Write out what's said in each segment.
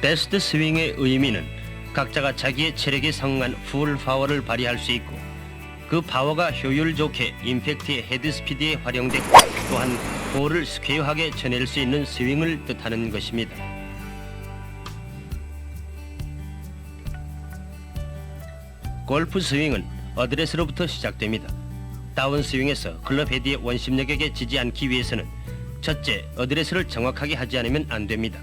베스트 스윙의 의미는 각자가 자기의 체력에 상응한 풀 파워를 발휘할 수 있고 그 파워가 효율 좋게 임팩트의 헤드 스피드에 활용되고 또한 볼을 스퀘어하게 쳐낼 수 있는 스윙을 뜻하는 것입니다. 골프 스윙은 어드레스로부터 시작됩니다. 다운 스윙에서 클럽 헤드의 원심력에게 지지 않기 위해서는 첫째, 어드레스를 정확하게 하지 않으면 안 됩니다.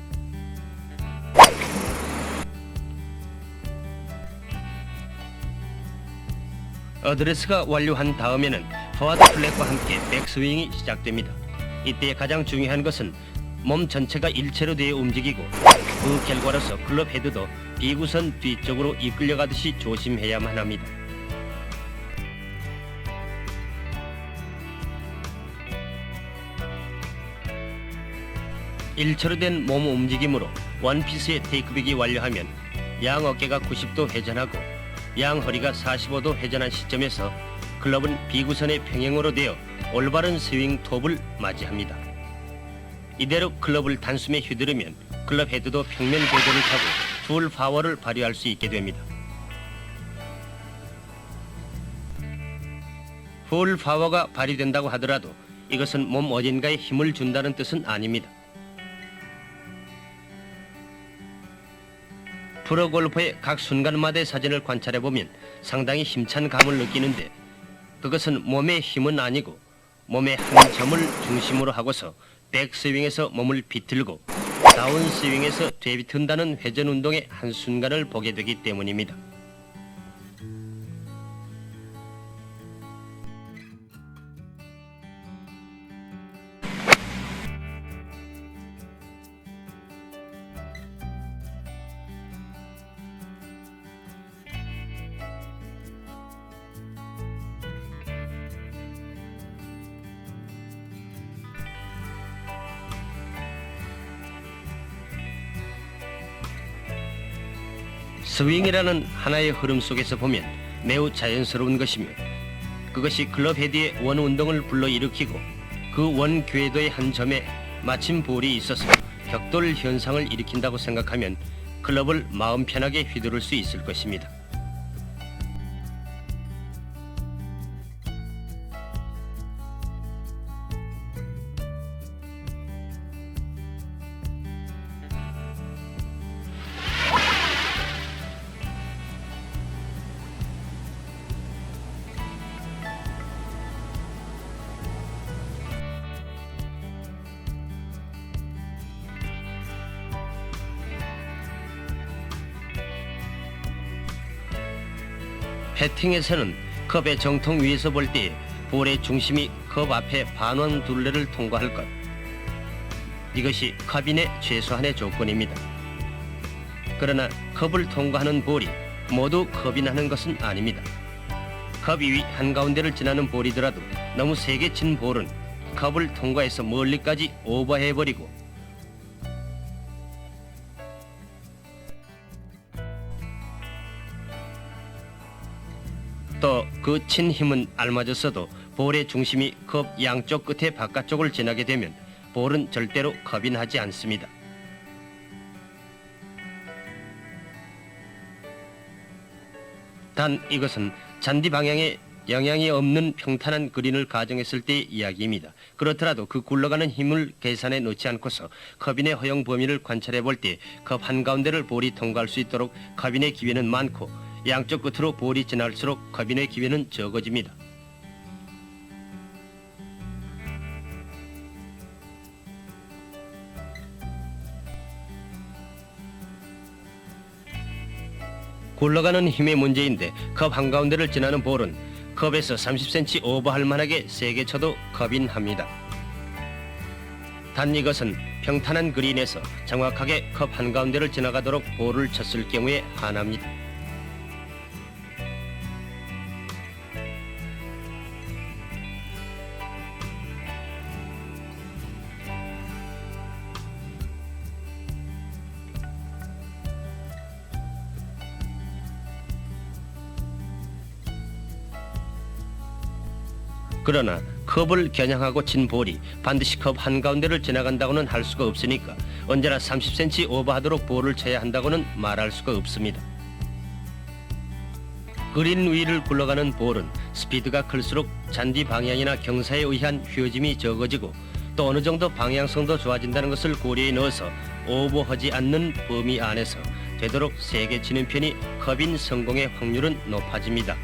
어드레스가 완료한 다음에는 포워드 플랫과 함께 백스윙이 시작됩니다. 이때 가장 중요한 것은 몸 전체가 일체로 되어 움직이고 그 결과로서 클럽 헤드도 비구선 뒤쪽으로 이끌려가듯이 조심해야만 합니다. 일체로 된 몸 움직임으로 원피스의 테이크백이 완료하면 양 어깨가 90도 회전하고 양 허리가 45도 회전한 시점에서 클럽은 비구선의 평행으로 되어 올바른 스윙 톱을 맞이합니다. 이대로 클럽을 단숨에 휘두르면 클럽 헤드도 평면 궤도를 타고 풀 파워를 발휘할 수 있게 됩니다. 풀 파워가 발휘된다고 하더라도 이것은 몸 어딘가에 힘을 준다는 뜻은 아닙니다. 프로골퍼의 각 순간마다의 사진을 관찰해보면 상당히 힘찬 감을 느끼는데 그것은 몸의 힘은 아니고 몸의 한 점을 중심으로 하고서 백스윙에서 몸을 비틀고 다운스윙에서 되비튼다는 회전 운동의 한순간을 보게 되기 때문입니다. 스윙이라는 하나의 흐름 속에서 보면 매우 자연스러운 것이며 그것이 클럽 헤드의 원 운동을 불러일으키고 그 원 궤도의 한 점에 마침 볼이 있어서 벽돌 현상을 일으킨다고 생각하면 클럽을 마음 편하게 휘두를 수 있을 것입니다. 패팅에서는 컵의 정통 위에서 볼 때 볼의 중심이 컵 앞에 반원 둘레를 통과할 것. 이것이 컵인의 최소한의 조건입니다. 그러나 컵을 통과하는 볼이 모두 컵인하는 것은 아닙니다. 컵 위 한가운데를 지나는 볼이더라도 너무 세게 친 볼은 컵을 통과해서 멀리까지 오버해버리고 또 그 친 힘은 알맞았어도 볼의 중심이 컵 양쪽 끝의 바깥쪽을 지나게 되면 볼은 절대로 컵인하지 않습니다. 단 이것은 잔디 방향에 영향이 없는 평탄한 그린을 가정했을 때의 이야기입니다. 그렇더라도 그 굴러가는 힘을 계산해 놓지 않고서 컵인의 허용 범위를 관찰해 볼 때 컵 한가운데를 볼이 통과할 수 있도록 컵인의 기회는 많고 양쪽 끝으로 볼이 지날수록 컵인의 기회는 적어집니다. 굴러가는 힘의 문제인데 컵 한가운데를 지나는 볼은 컵에서 30cm 오버할 만하게 세게 쳐도 컵인합니다. 단 이것은 평탄한 그린에서 정확하게 컵 한가운데를 지나가도록 볼을 쳤을 경우에 한합니다. 그러나 컵을 겨냥하고 친 볼이 반드시 컵 한가운데를 지나간다고는 할 수가 없으니까 언제나 30cm 오버하도록 볼을 쳐야 한다고는 말할 수가 없습니다. 그린 위를 굴러가는 볼은 스피드가 클수록 잔디 방향이나 경사에 의한 휘어짐이 적어지고 또 어느 정도 방향성도 좋아진다는 것을 고려에 넣어서 오버하지 않는 범위 안에서 되도록 세게 치는 편이 컵인 성공의 확률은 높아집니다.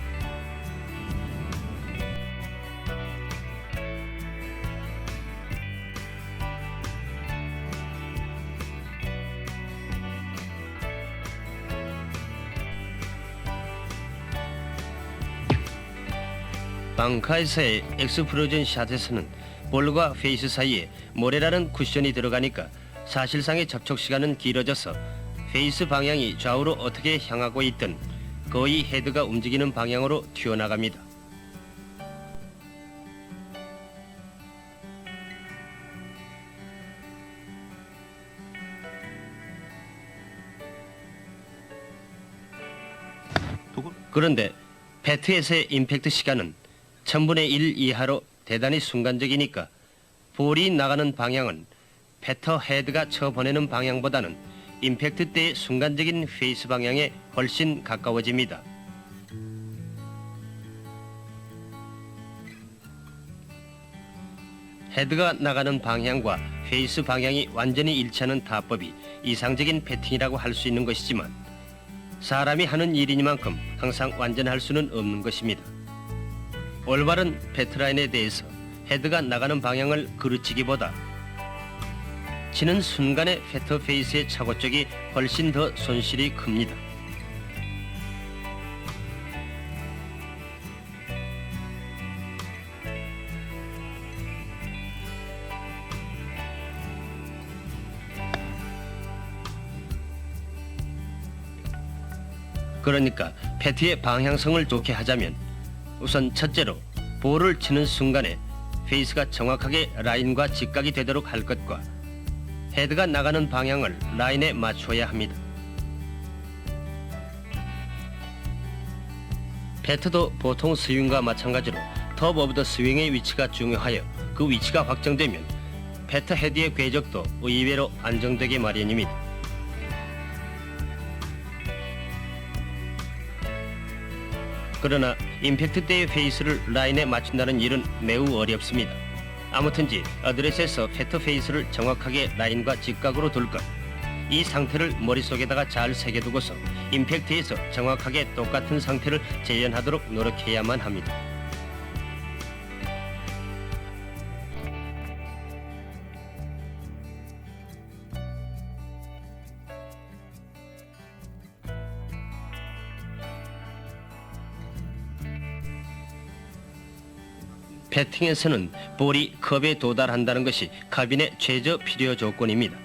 방카에서의 엑스플로전 샷에서는 볼과 페이스 사이에 모래라는 쿠션이 들어가니까 사실상의 접촉 시간은 길어져서 페이스 방향이 좌우로 어떻게 향하고 있든 거의 헤드가 움직이는 방향으로 튀어나갑니다. 그런데 배트에서의 임팩트 시간은 1000분의 1 이하로 대단히 순간적이니까 볼이 나가는 방향은 배터 헤드가 쳐보내는 방향보다는 임팩트 때의 순간적인 페이스 방향에 훨씬 가까워집니다. 헤드가 나가는 방향과 페이스 방향이 완전히 일치하는 타법이 이상적인 패팅이라고 할 수 있는 것이지만 사람이 하는 일이니만큼 항상 완전할 수는 없는 것입니다. 올바른 패트라인에 대해서 헤드가 나가는 방향을 그르치기보다 치는 순간의 패터 페이스의 차고 쪽이 훨씬 더 손실이 큽니다. 그러니까 패트의 방향성을 좋게 하자면 우선 첫째로 볼을 치는 순간에 페이스가 정확하게 라인과 직각이 되도록 할 것과 헤드가 나가는 방향을 라인에 맞춰야 합니다. 패트도 보통 스윙과 마찬가지로 톱 오브 더 스윙의 위치가 중요하여 그 위치가 확정되면 패트 헤드의 궤적도 의외로 안정되게 마련입니다. 그러나 임팩트 때의 페이스를 라인에 맞춘다는 일은 매우 어렵습니다. 아무튼지 어드레스에서 패터 페이스를 정확하게 라인과 직각으로 둘 것, 이 상태를 머릿속에다가 잘 새겨두고서 임팩트에서 정확하게 똑같은 상태를 재현하도록 노력해야만 합니다. 패팅에서는 볼이 컵에 도달한다는 것이 카빈의 최저 필요 조건입니다.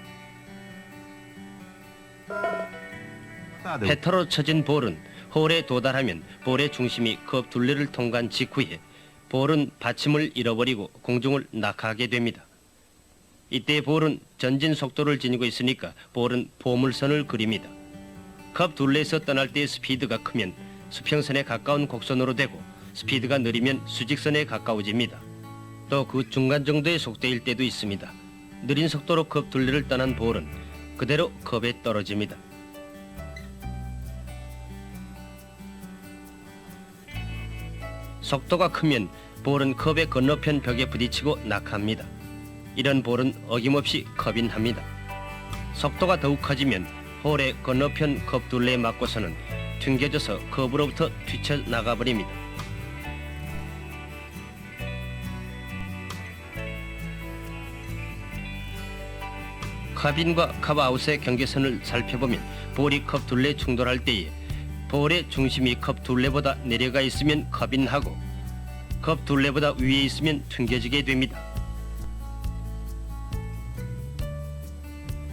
패터로 쳐진 볼은 홀에 도달하면 볼의 중심이 컵 둘레를 통과한 직후에 볼은 받침을 잃어버리고 공중을 낙하하게 됩니다. 이때 볼은 전진 속도를 지니고 있으니까 볼은 포물선을 그립니다. 컵 둘레에서 떠날 때의 스피드가 크면 수평선에 가까운 곡선으로 되고 스피드가 느리면 수직선에 가까워집니다. 또 그 중간 정도의 속도일 때도 있습니다. 느린 속도로 컵 둘레를 떠난 볼은 그대로 컵에 떨어집니다. 속도가 크면 볼은 컵의 건너편 벽에 부딪히고 낙하합니다. 이런 볼은 어김없이 컵인합니다. 속도가 더욱 커지면 홀의 건너편 컵 둘레에 맞고서는 튕겨져서 컵으로부터 뛰쳐나가버립니다. 카빈과 컵아웃의 경계선을 살펴보면 볼이 컵 둘레에 충돌할 때에 볼의 중심이 컵 둘레보다 내려가 있으면 컵인하고 컵 둘레보다 위에 있으면 튕겨지게 됩니다.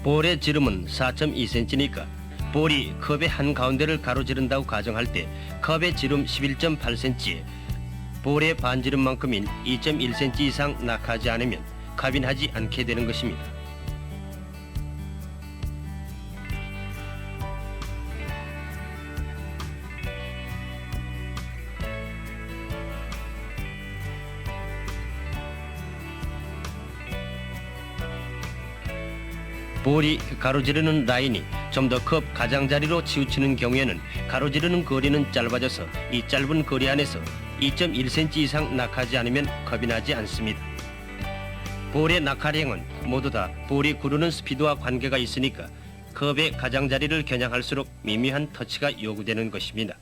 볼의 지름은 4.2cm니까 볼이 컵의 한가운데를 가로지른다고 가정할 때 컵의 지름 11.8cm에 볼의 반지름만큼인 2.1cm 이상 낙하지 않으면 컵인하지 않게 되는 것입니다. 볼이 가로지르는 라인이 좀 더 컵 가장자리로 치우치는 경우에는 가로지르는 거리는 짧아져서 이 짧은 거리 안에서 2.1cm 이상 낙하지 않으면 컵이 나지 않습니다. 볼의 낙하량은 모두 다 볼이 구르는 스피드와 관계가 있으니까 컵의 가장자리를 겨냥할수록 미미한 터치가 요구되는 것입니다.